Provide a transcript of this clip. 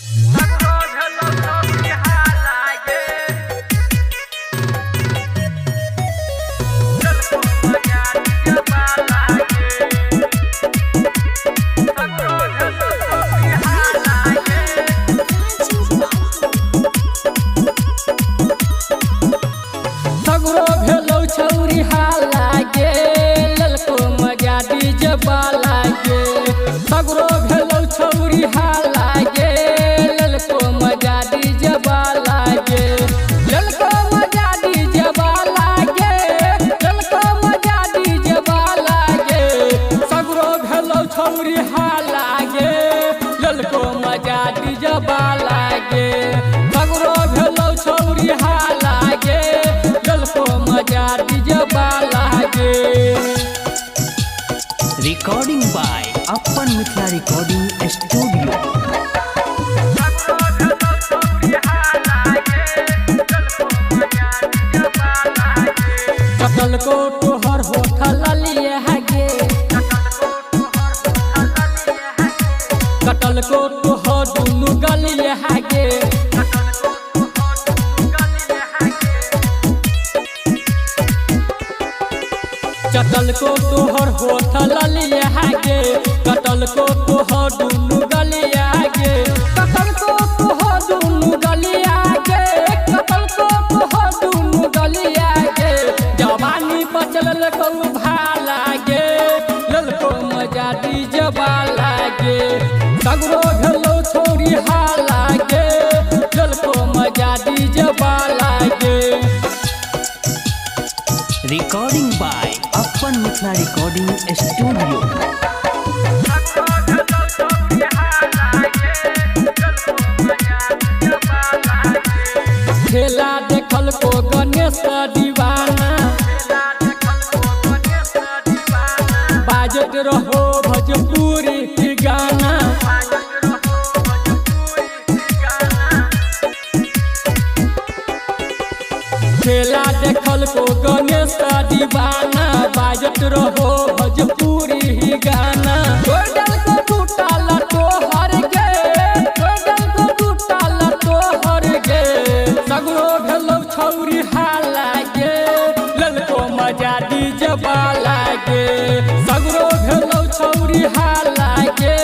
सगरो भेलौ छौरी हाला गे ललको मजा डीजे वाला गे। सगरो भेलौ छौरी हाला गे ललको मजा डीजे वाला गे। ललको मजा डीजे वाला गे ललको मजा डीजे वाला गे। सगरो भेलौ छौरी हाला गे ललको मजा डीजे वाला गे। सगरो भेलौ छौरी हाला गे ललको मजा डीजे वाला गे। रिकॉर्डिंग बाय अपन मिथिला रिकॉर्डिंग स्टूडियो। कटल को तोहर होठल लिए गे कटल को तोहर दुनू गलिए गे। चटल को तोहर होठल लिए गे कटल को तोहर दुनू गलिया गे। कटल को तोहर दुनू गलिया गे कटल को तोहर दुनू गलिया गे। जवानी पचल को भाला गे ललको मजा डीजे वाला गे। सगरो भेलौ छौरी हाला गे ललको मजा डीजे वाला गे। रिकॉर्डिंग बाय अपन मिथिला रिकॉर्डिंग स्टूडियो। खेला देखल को गणेश दीवाना बाजत रहो भोजपुरी गाना। खेला देखल को गणेश दीवाना बाजत रहो भोजपुरी गाना। गोडल को टूटल तोहर गे गोडल को टूटल तोहर गे। सगरो भेलौ छौरी हाला गे ललको मजा डीजे वाला गे। सगरो भेलौ छौरी हाला गे